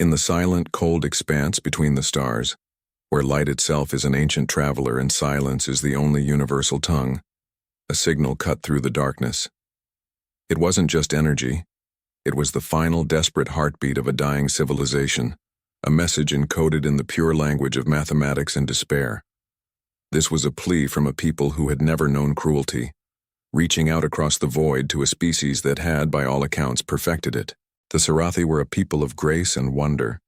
In the silent, cold expanse between the stars, where light itself is an ancient traveler and silence is the only universal tongue, a signal cut through the darkness. It wasn't just energy. It was the final desperate heartbeat of a dying civilization, a message encoded in the pure language of mathematics and despair. This was a plea from a people who had never known cruelty, reaching out across the void to a species that had, by all accounts, perfected it. The Sarathi were a people of grace and wonder.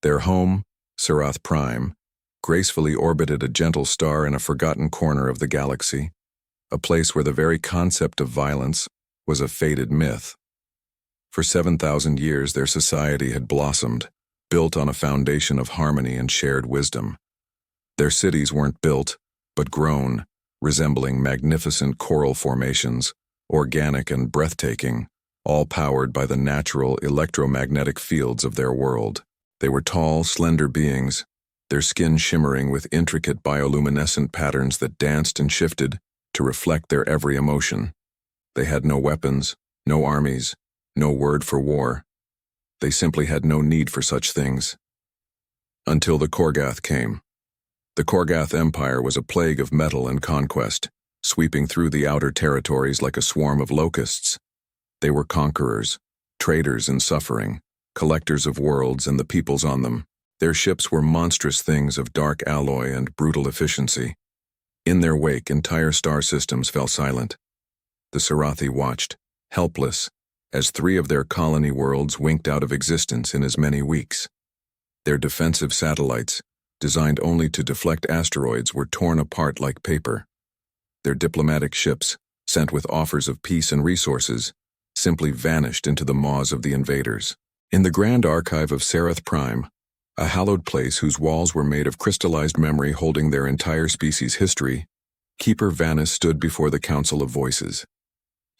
Their home, Sarath Prime, gracefully orbited a gentle star in a forgotten corner of the galaxy, a place where the very concept of violence was a faded myth. For 7,000 years their society had blossomed, built on a foundation of harmony and shared wisdom. Their cities weren't built, but grown, resembling magnificent coral formations, organic and breathtaking, all powered by the natural electromagnetic fields of their world. They were tall, slender beings, their skin shimmering with intricate bioluminescent patterns that danced and shifted to reflect their every emotion. They had no weapons, no armies, no word for war. They simply had no need for such things. Until the Korgath came. The Korgath Empire was a plague of metal and conquest, sweeping through the outer territories like a swarm of locusts. They were conquerors, traders in suffering, collectors of worlds and the peoples on them. Their ships were monstrous things of dark alloy and brutal efficiency. In their wake, entire star systems fell silent. The Sarathi watched, helpless, as 3 of their colony worlds winked out of existence in as many weeks. Their defensive satellites, designed only to deflect asteroids, were torn apart like paper. Their diplomatic ships, sent with offers of peace and resources, simply vanished into the maws of the invaders. In the grand archive of Sarath Prime, a hallowed place whose walls were made of crystallized memory holding their entire species' history, Keeper Vanis stood before the Council of Voices.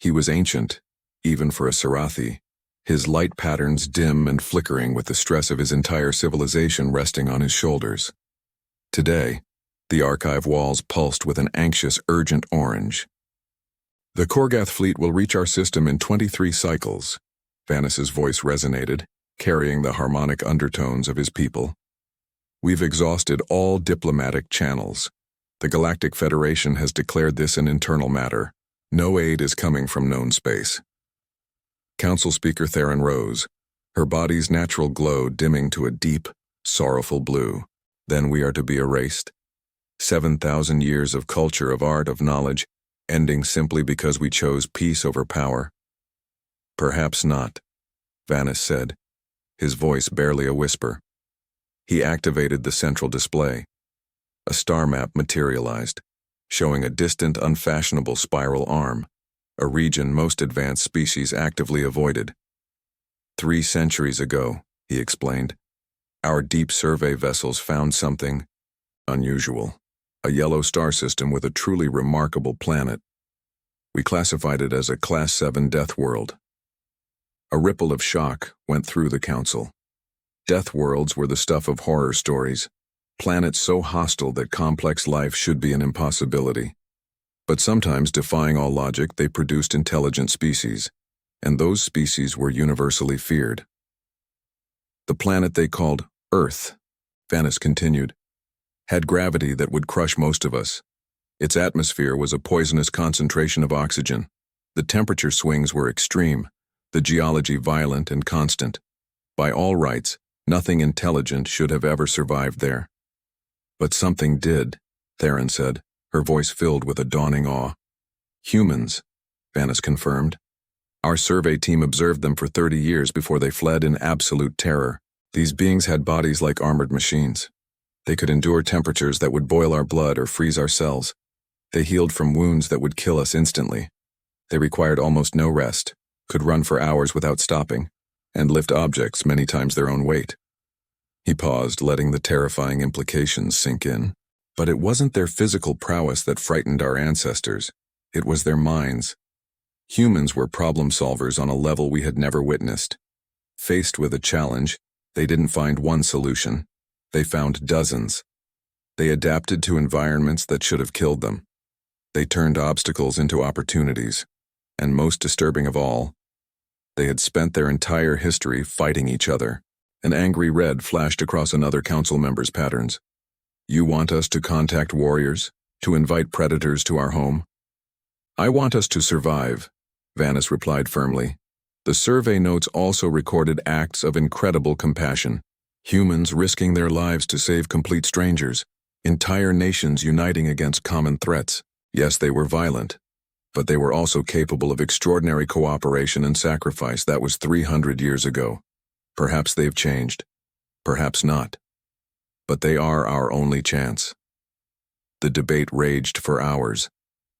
He was ancient, even for a Sarathi, his light patterns dim and flickering with the stress of his entire civilization resting on his shoulders. Today, the archive walls pulsed with an anxious, urgent orange. The Korgath fleet will reach our system in 23 cycles, Vanis's voice resonated, carrying the harmonic undertones of his people. We've exhausted all diplomatic channels. The Galactic Federation has declared this an internal matter. No aid is coming from known space. Council Speaker Theron rose, her body's natural glow dimming to a deep, sorrowful blue. Then we are to be erased. 7,000 years of culture, of art, of knowledge, ending simply because we chose peace over power. Perhaps not, Vanis said, his voice barely a whisper. He activated the central display. A star map materialized, showing a distant, unfashionable spiral arm, a region most advanced species actively avoided. 3 centuries ago, he explained, our deep survey vessels found something unusual, a yellow star system with a truly remarkable planet. We classified it as a Class 7 Deathworld. A ripple of shock went through the council. Deathworlds were the stuff of horror stories, planets so hostile that complex life should be an impossibility. But sometimes, defying all logic, they produced intelligent species, and those species were universally feared. The planet they called Earth, Vanis continued, had gravity that would crush most of us. Its atmosphere was a poisonous concentration of oxygen. The temperature swings were extreme, the geology violent and constant. By all rights, nothing intelligent should have ever survived there. But something did, Theron said, her voice filled with a dawning awe. Humans, Vanis confirmed. Our survey team observed them for 30 years before they fled in absolute terror. These beings had bodies like armored machines. They could endure temperatures that would boil our blood or freeze our cells. They healed from wounds that would kill us instantly. They required almost no rest, could run for hours without stopping, and lift objects many times their own weight. He paused, letting the terrifying implications sink in. But it wasn't their physical prowess that frightened our ancestors. It was their minds. Humans were problem solvers on a level we had never witnessed. Faced with a challenge, they didn't find one solution. They found dozens. They adapted to environments that should have killed them. They turned obstacles into opportunities. And most disturbing of all, they had spent their entire history fighting each other. An angry red flashed across another council member's patterns. You want us to contact warriors? To invite predators to our home? I want us to survive, Vanis replied firmly. The survey notes also recorded acts of incredible compassion. Humans risking their lives to save complete strangers. Entire nations uniting against common threats. Yes, they were violent, but they were also capable of extraordinary cooperation and sacrifice. That was 300 years ago. Perhaps they've changed. Perhaps not. But they are our only chance. The debate raged for hours.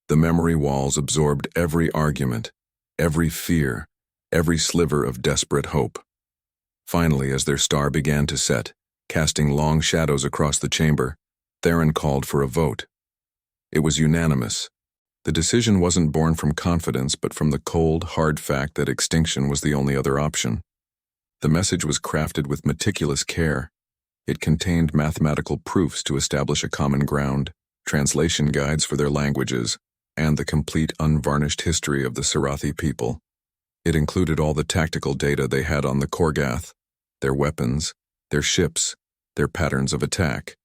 The memory walls absorbed every argument, every fear, every sliver of desperate hope. Finally, as their star began to set, casting long shadows across the chamber, Theron called for a vote. It was unanimous. The decision wasn't born from confidence, but from the cold, hard fact that extinction was the only other option. The message was crafted with meticulous care. It contained mathematical proofs to establish a common ground, translation guides for their languages, and the complete unvarnished history of the Sarathi people. It included all the tactical data they had on the Korgath, their weapons, their ships, their patterns of attack.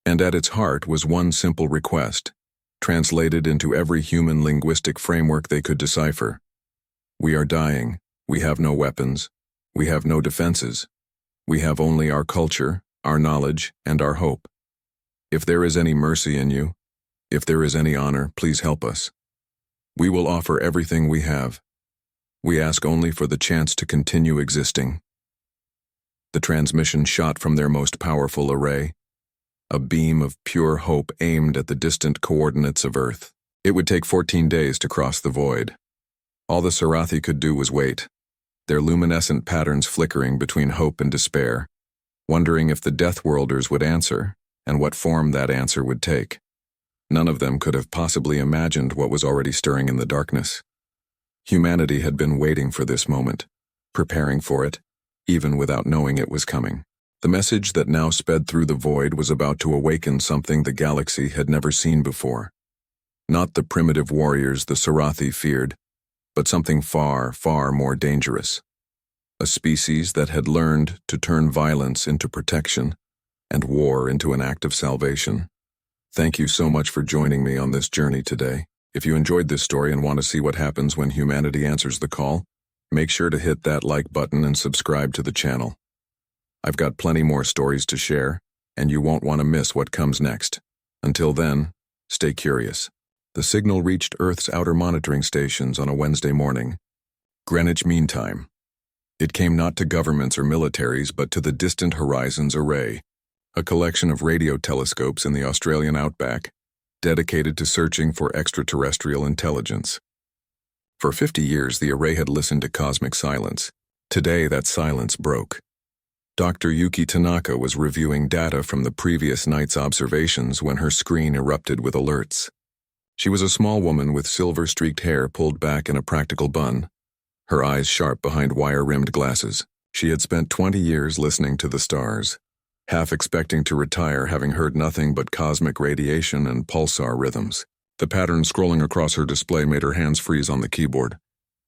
And at its heart was one simple request, translated into every human linguistic framework they could decipher. We are dying. We have no weapons. We have no defenses. We have only our culture, our knowledge, and our hope. If there is any mercy in you, if there is any honor, please help us. We will offer everything we have. We ask only for the chance to continue existing. The transmission shot from their most powerful array, a beam of pure hope aimed at the distant coordinates of Earth. It would take 14 days to cross the void. All the Sarathi could do was wait, their luminescent patterns flickering between hope and despair, wondering if the Deathworlders would answer, and what form that answer would take. None of them could have possibly imagined what was already stirring in the darkness. Humanity had been waiting for this moment, preparing for it, even without knowing it was coming. The message that now sped through the void was about to awaken something the galaxy had never seen before. Not the primitive warriors the Sarathi feared, but something far, far more dangerous. A species that had learned to turn violence into protection and war into an act of salvation. Thank you so much for joining me on this journey today. If you enjoyed this story and want to see what happens when humanity answers the call, make sure to hit that like button and subscribe to the channel. I've got plenty more stories to share, and you won't want to miss what comes next. Until then, stay curious. The signal reached Earth's outer monitoring stations on a Wednesday morning, Greenwich Mean Time. It came not to governments or militaries, but to the Distant Horizons Array, a collection of radio telescopes in the Australian outback, dedicated to searching for extraterrestrial intelligence. For 50 years, the array had listened to cosmic silence. Today, that silence broke. Dr. Yuki Tanaka was reviewing data from the previous night's observations when her screen erupted with alerts. She was a small woman with silver-streaked hair pulled back in a practical bun, her eyes sharp behind wire-rimmed glasses. She had spent 20 years listening to the stars, half expecting to retire having heard nothing but cosmic radiation and pulsar rhythms. The pattern scrolling across her display made her hands freeze on the keyboard.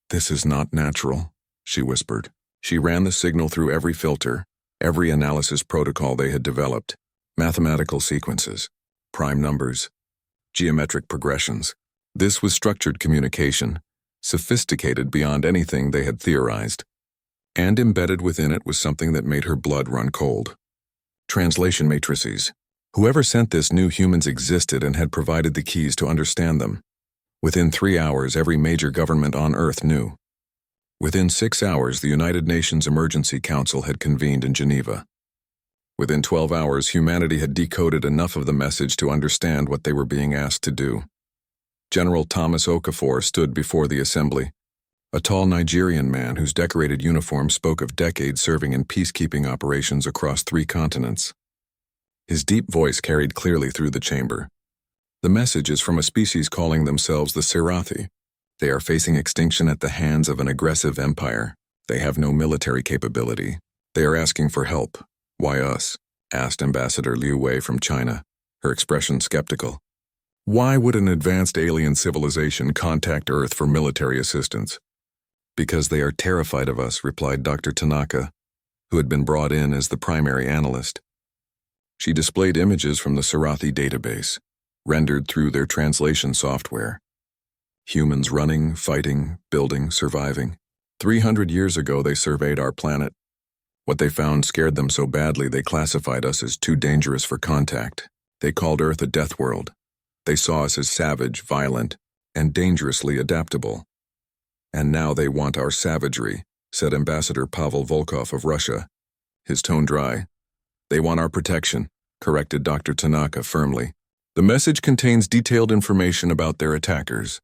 "This is not natural," she whispered. She ran the signal through every filter, every analysis protocol they had developed, mathematical sequences, prime numbers, geometric progressions. This was structured communication, sophisticated beyond anything they had theorized. And embedded within it was something that made her blood run cold. Translation matrices. Whoever sent this knew humans existed and had provided the keys to understand them. Within 3 hours, every major government on Earth knew. Within 6 hours, the United Nations Emergency Council had convened in Geneva. Within 12 hours, humanity had decoded enough of the message to understand what they were being asked to do. General Thomas Okafor stood before the assembly, a tall Nigerian man whose decorated uniform spoke of decades serving in peacekeeping operations across 3 continents. His deep voice carried clearly through the chamber. The message is from a species calling themselves the Sarathi. They are facing extinction at the hands of an aggressive empire. They have no military capability. They are asking for help. "Why us?" asked Ambassador Liu Wei from China, her expression skeptical. "Why would an advanced alien civilization contact Earth for military assistance?" "Because they are terrified of us," replied Dr. Tanaka. who had been brought in as the primary analyst. She displayed images from the Sarathi database, rendered through their translation software. Humans running, fighting, building, surviving. 300 years ago, they surveyed our planet. What they found scared them so badly they classified us as too dangerous for contact. They called Earth a death world. They saw us as savage, violent, and dangerously adaptable. And now they want our savagery, said Ambassador Pavel Volkov of Russia, his tone dry. They want our protection, corrected Dr. Tanaka firmly. The message contains detailed information about their attackers.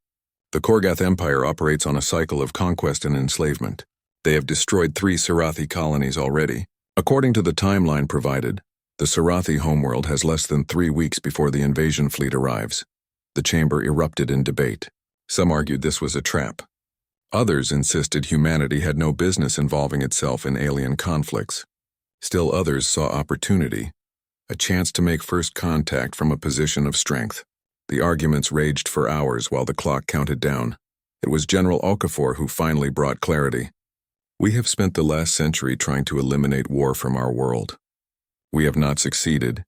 The Korgath Empire operates on a cycle of conquest and enslavement. They have destroyed 3 Sarathi colonies already. According to the timeline provided, the Sarathi homeworld has less than 3 weeks before the invasion fleet arrives. The chamber erupted in debate. Some argued this was a trap. Others insisted humanity had no business involving itself in alien conflicts. Still others saw opportunity, a chance to make first contact from a position of strength. The arguments raged for hours while the clock counted down. It was General Okafor who finally brought clarity. We have spent the last century trying to eliminate war from our world. We have not succeeded,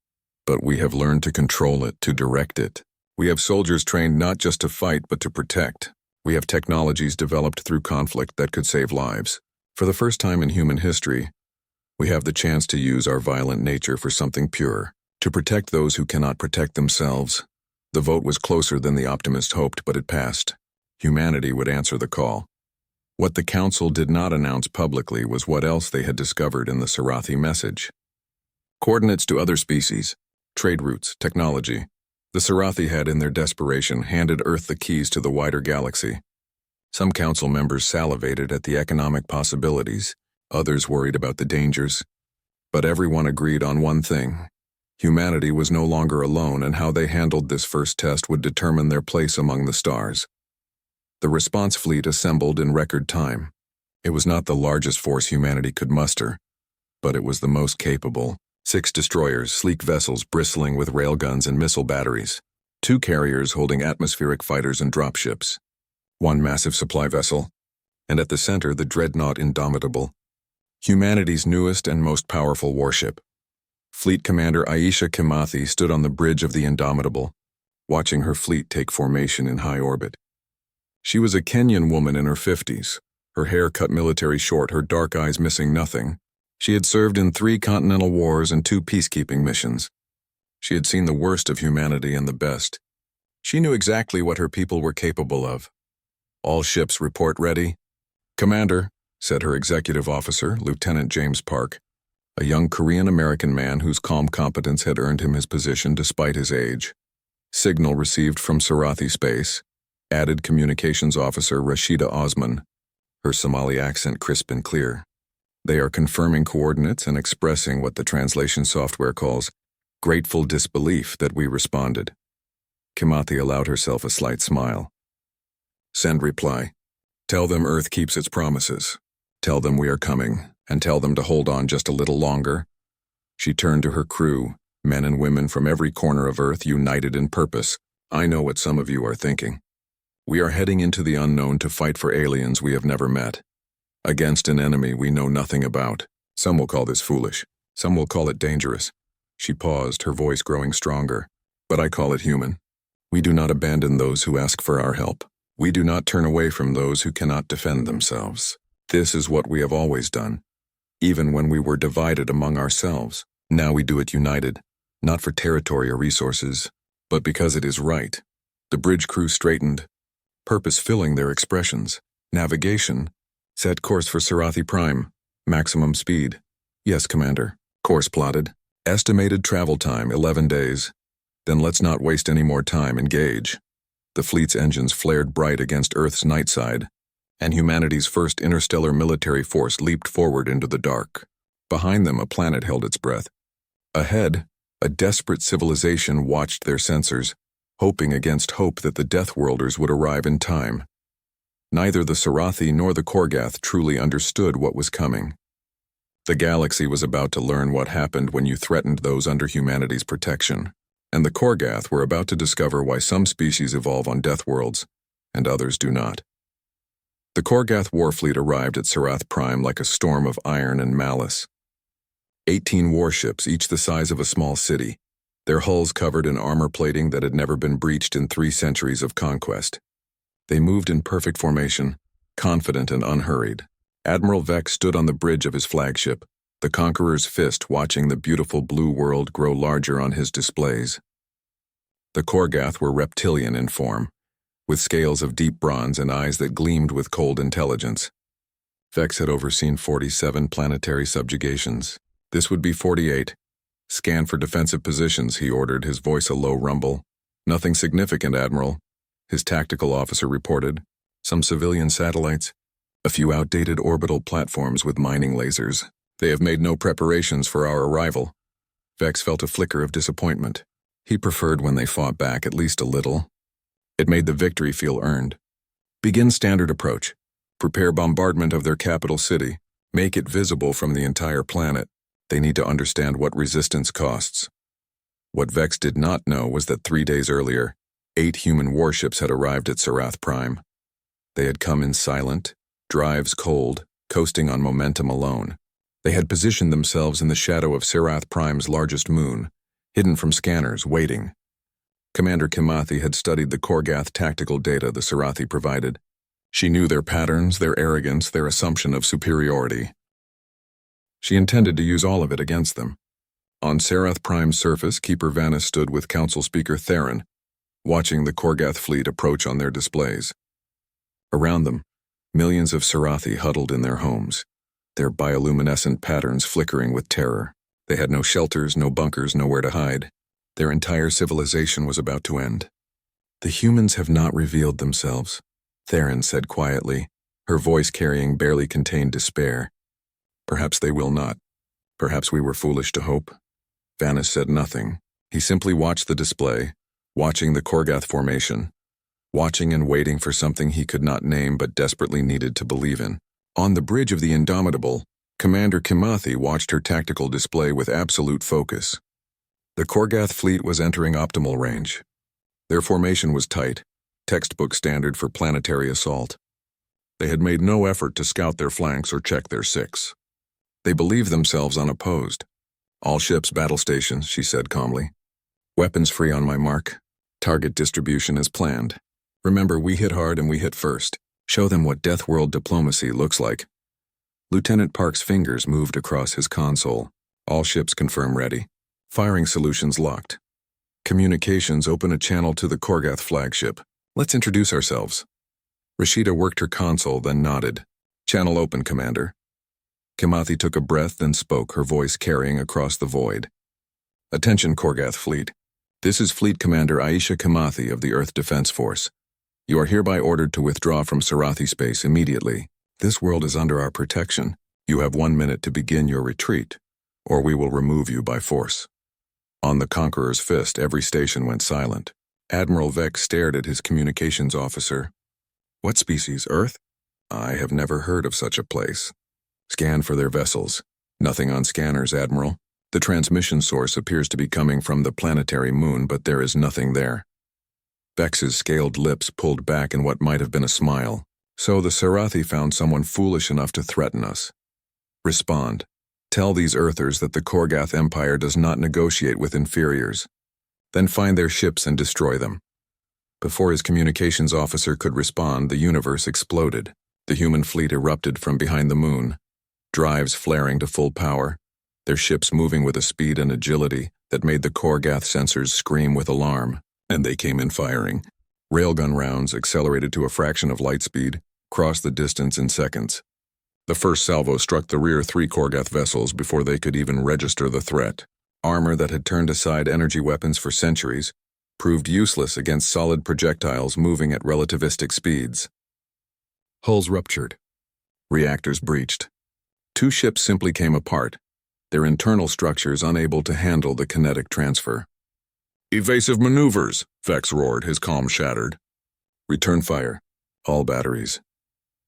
but we have learned to control it, to direct it. We have soldiers trained not just to fight, but to protect. We have technologies developed through conflict that could save lives. For the first time in human history, we have the chance to use our violent nature for something pure, to protect those who cannot protect themselves. The vote was closer than the optimist hoped, but it passed. Humanity would answer the call. What the Council did not announce publicly was what else they had discovered in the Sarathi message. Coordinates to other species, trade routes, technology. The Sarathi had, in their desperation, handed Earth the keys to the wider galaxy. Some Council members salivated at the economic possibilities, others worried about the dangers. But everyone agreed on one thing. Humanity was no longer alone, and how they handled this first test would determine their place among the stars. The response fleet assembled in record time. It was not the largest force humanity could muster, but it was the most capable. 6 destroyers, sleek vessels bristling with railguns and missile batteries. 2 carriers holding atmospheric fighters and dropships. 1 massive supply vessel. And at the center, the dreadnought Indomitable. Humanity's newest and most powerful warship. Fleet Commander Aisha Kimathi stood on the bridge of the Indomitable, watching her fleet take formation in high orbit. She was a Kenyan woman in her 50s, her hair cut military short, her dark eyes missing nothing. She had served in 3 continental wars and 2 peacekeeping missions. She had seen the worst of humanity and the best. She knew exactly what her people were capable of. All ships report ready. Commander, said her executive officer, Lieutenant James Park, a young Korean-American man whose calm competence had earned him his position despite his age. Signal received from Sarathi Space, added Communications Officer Rashida Osman, her Somali accent crisp and clear. They are confirming coordinates and expressing what the translation software calls grateful disbelief that we responded. Kimathi allowed herself a slight smile. Send reply. Tell them Earth keeps its promises. Tell them we are coming, and tell them to hold on just a little longer. She turned to her crew, men and women from every corner of Earth united in purpose. I know what some of you are thinking. We are heading into the unknown to fight for aliens we have never met. Against an enemy we know nothing about. Some will call this foolish. Some will call it dangerous. She paused, her voice growing stronger. But I call it human. We do not abandon those who ask for our help. We do not turn away from those who cannot defend themselves. This is what we have always done, even when we were divided among ourselves. Now we do it united, not for territory or resources, but because it is right. The bridge crew straightened, purpose filling their expressions. Navigation. Set course for Sarathi Prime. Maximum speed. Yes, Commander. Course plotted. Estimated travel time, 11 days. Then let's not waste any more time. Engage. The fleet's engines flared bright against Earth's night side, and humanity's first interstellar military force leaped forward into the dark. Behind them, a planet held its breath. Ahead, a desperate civilization watched their sensors, hoping against hope that the Deathworlders would arrive in time. Neither the Sarathi nor the Korgath truly understood what was coming. The galaxy was about to learn what happened when you threatened those under humanity's protection, and the Korgath were about to discover why some species evolve on Deathworlds, and others do not. The Korgath warfleet arrived at Sarath Prime like a storm of iron and malice. 18 warships, each the size of a small city, their hulls covered in armor plating that had never been breached in 3 centuries of conquest. They moved in perfect formation, confident and unhurried. Admiral Vex stood on the bridge of his flagship, the Conqueror's fist watching the beautiful blue world grow larger on his displays. The Korgath were reptilian in form, with scales of deep bronze and eyes that gleamed with cold intelligence. Vex had overseen 47 planetary subjugations. This would be 48. Scan for defensive positions, he ordered, his voice a low rumble. Nothing significant, Admiral, his tactical officer reported. Some civilian satellites, a few outdated orbital platforms with mining lasers. They have made no preparations for our arrival. Vex felt a flicker of disappointment. He preferred when they fought back at least a little. It made the victory feel earned. Begin standard approach. Prepare bombardment of their capital city. Make it visible from the entire planet. They need to understand what resistance costs. What Vex did not know was that 3 days earlier, 8 human warships had arrived at Sarath Prime. They had come in silent, drives cold, coasting on momentum alone. They had positioned themselves in the shadow of Sarath Prime's largest moon, hidden from scanners, waiting. Commander Kimathi had studied the Korgath tactical data the Sarathi provided. She knew their patterns, their arrogance, their assumption of superiority. She intended to use all of it against them. On Sarath Prime's surface, Keeper Vannis stood with Council Speaker Theron, watching the Korgath fleet approach on their displays. Around them, millions of Sarathi huddled in their homes, their bioluminescent patterns flickering with terror. They had no shelters, no bunkers, nowhere to hide. Their entire civilization was about to end. The humans have not revealed themselves, Theron said quietly, her voice carrying barely contained despair. Perhaps they will not. Perhaps we were foolish to hope. Vannis said nothing. He simply watched the display, watching the Korgath formation, watching and waiting for something he could not name but desperately needed to believe in. On the bridge of the Indomitable, Commander Kimathi watched her tactical display with absolute focus. The Korgath fleet was entering optimal range. Their formation was tight, textbook standard for planetary assault. They had made no effort to scout their flanks or check their six. They believed themselves unopposed. All ships battle stations, she said calmly. Weapons free on my mark. Target distribution as planned. Remember, we hit hard and we hit first. Show them what Deathworld diplomacy looks like. Lieutenant Park's fingers moved across his console. All ships confirm ready. Firing solutions locked. Communications open a channel to the Korgath flagship. Let's introduce ourselves. Rashida worked her console, then nodded. Channel open, Commander. Kimathi took a breath, then spoke, her voice carrying across the void. Attention, Korgath fleet. This is Fleet Commander Aisha Kimathi of the Earth Defense Force. You are hereby ordered to withdraw from Sarathi space immediately. This world is under our protection. You have 1 minute to begin your retreat, or we will remove you by force. On the Conqueror's fist, every station went silent. Admiral Vex stared at his communications officer. What species, Earth? I have never heard of such a place. Scan for their vessels. Nothing on scanners, Admiral. The transmission source appears to be coming from the planetary moon, but there is nothing there. Vex's scaled lips pulled back in what might have been a smile. So the Sarathi found someone foolish enough to threaten us. Respond. Tell these Earthers that the Korgath Empire does not negotiate with inferiors. Then find their ships and destroy them. Before his communications officer could respond, the universe exploded. The human fleet erupted from behind the moon, drives flaring to full power, their ships moving with a speed and agility that made the Korgath sensors scream with alarm, and they came in firing. Railgun rounds, accelerated to a fraction of light speed, crossed the distance in seconds. The first salvo struck the rear 3 Korgath vessels before they could even register the threat. Armor that had turned aside energy weapons for centuries proved useless against solid projectiles moving at relativistic speeds. Hulls ruptured. Reactors breached. 2 ships simply came apart, their internal structures unable to handle the kinetic transfer. Evasive maneuvers, Vex roared, his calm shattered. Return fire. All batteries.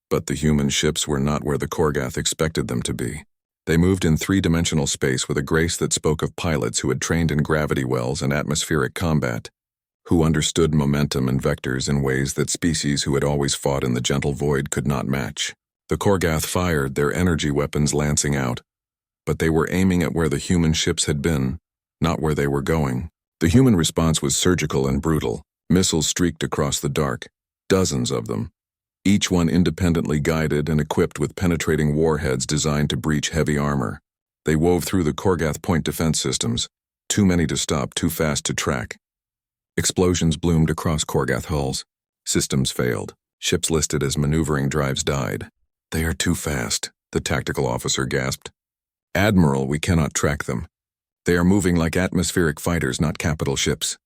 But the human ships were not where the Korgath expected them to be. They moved in 3-dimensional space with a grace that spoke of pilots who had trained in gravity wells and atmospheric combat, who understood momentum and vectors in ways that species who had always fought in the gentle void could not match. The Korgath fired, their energy weapons lancing out, but they were aiming at where the human ships had been, not where they were going. The human response was surgical and brutal. Missiles streaked across the dark, dozens of them, each one independently guided and equipped with penetrating warheads designed to breach heavy armor. They wove through the Korgath point defense systems, too many to stop, too fast to track. Explosions bloomed across Korgath hulls. Systems failed. Ships listed as maneuvering drives died. "They are too fast," the tactical officer gasped. "Admiral, we cannot track them. They are moving like atmospheric fighters, not capital ships."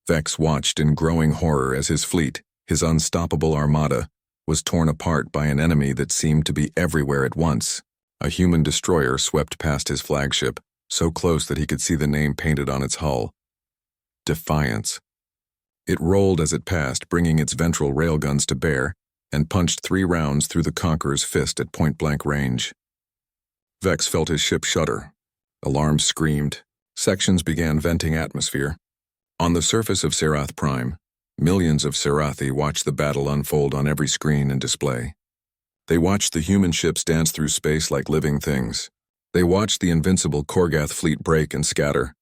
Vex watched in growing horror as his fleet, his unstoppable armada, was torn apart by an enemy that seemed to be everywhere at once. A human destroyer swept past his flagship, so close that he could see the name painted on its hull. Defiance. It rolled as it passed, bringing its ventral railguns to bear, and punched 3 rounds through the Conqueror's fist at point-blank range. Vex felt his ship shudder. Alarms screamed. Sections began venting atmosphere. On the surface of Serath Prime, millions of Serathi watched the battle unfold on every screen and display. They watched the human ships dance through space like living things. They watched the invincible Korgath fleet break and scatter.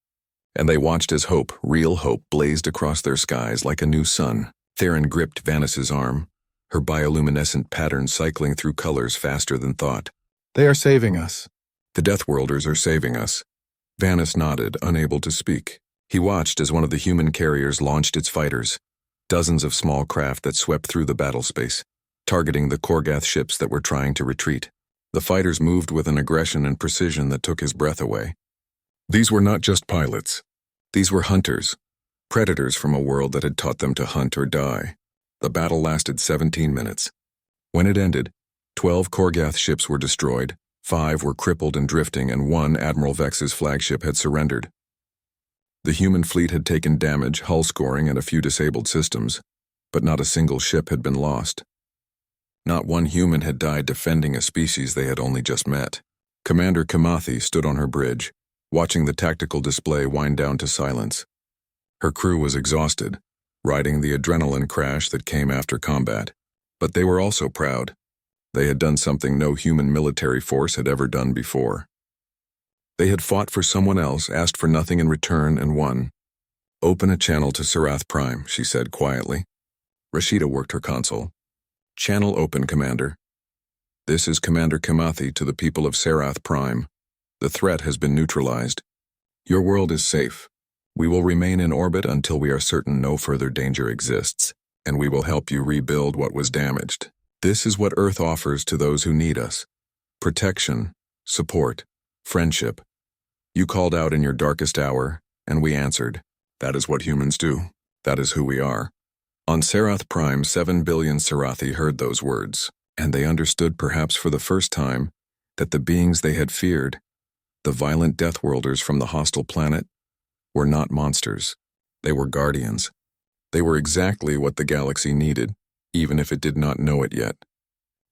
And they watched as hope, real hope, blazed across their skies like a new sun. Theron gripped Vanis's arm, her bioluminescent pattern cycling through colors faster than thought. "They are saving us." "The Deathworlders are saving us." Vanis nodded, unable to speak. He watched as one of the human carriers launched its fighters, dozens of small craft that swept through the battle space, targeting the Korgath ships that were trying to retreat. The fighters moved with an aggression and precision that took his breath away. These were not just pilots. These were hunters, predators from a world that had taught them to hunt or die. The battle lasted 17 minutes. When it ended, 12 Korgath ships were destroyed, 5 were crippled and drifting, and 1, Admiral Vex's flagship, had surrendered. The human fleet had taken damage, hull scoring, and a few disabled systems, but not a single ship had been lost. Not one human had died defending a species they had only just met. Commander Kamathi stood on her bridge, watching the tactical display wind down to silence. Her crew was exhausted, riding the adrenaline crash that came after combat, but they were also proud. They had done something no human military force had ever done before. They had fought for someone else, asked for nothing in return, and won. "Open a channel to Serath Prime," she said quietly. Rashida worked her console. "Channel open, Commander. This is Commander Kamathi to the people of Serath Prime. The threat has been neutralized. Your world is safe. We will remain in orbit until we are certain no further danger exists, and we will help you rebuild what was damaged. This is what Earth offers to those who need us. Protection, support, friendship. You called out in your darkest hour, and we answered. That is what humans do. That is who we are." On Serath Prime, 7 billion Serathi heard those words, and they understood, perhaps for the first time, that the beings they had feared, the violent Deathworlders from the hostile planet, were not monsters. They were guardians. They were exactly what the galaxy needed, even if it did not know it yet.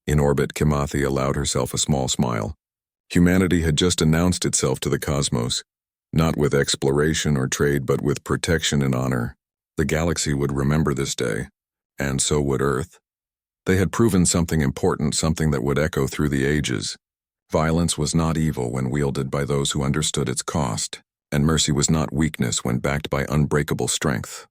In orbit, Kamathi allowed herself a small smile. Humanity had just announced itself to the cosmos, not with exploration or trade, but with protection and honor. The galaxy would remember this day, and so would Earth. They had proven something important, something that would echo through the ages. Violence was not evil when wielded by those who understood its cost, and mercy was not weakness when backed by unbreakable strength.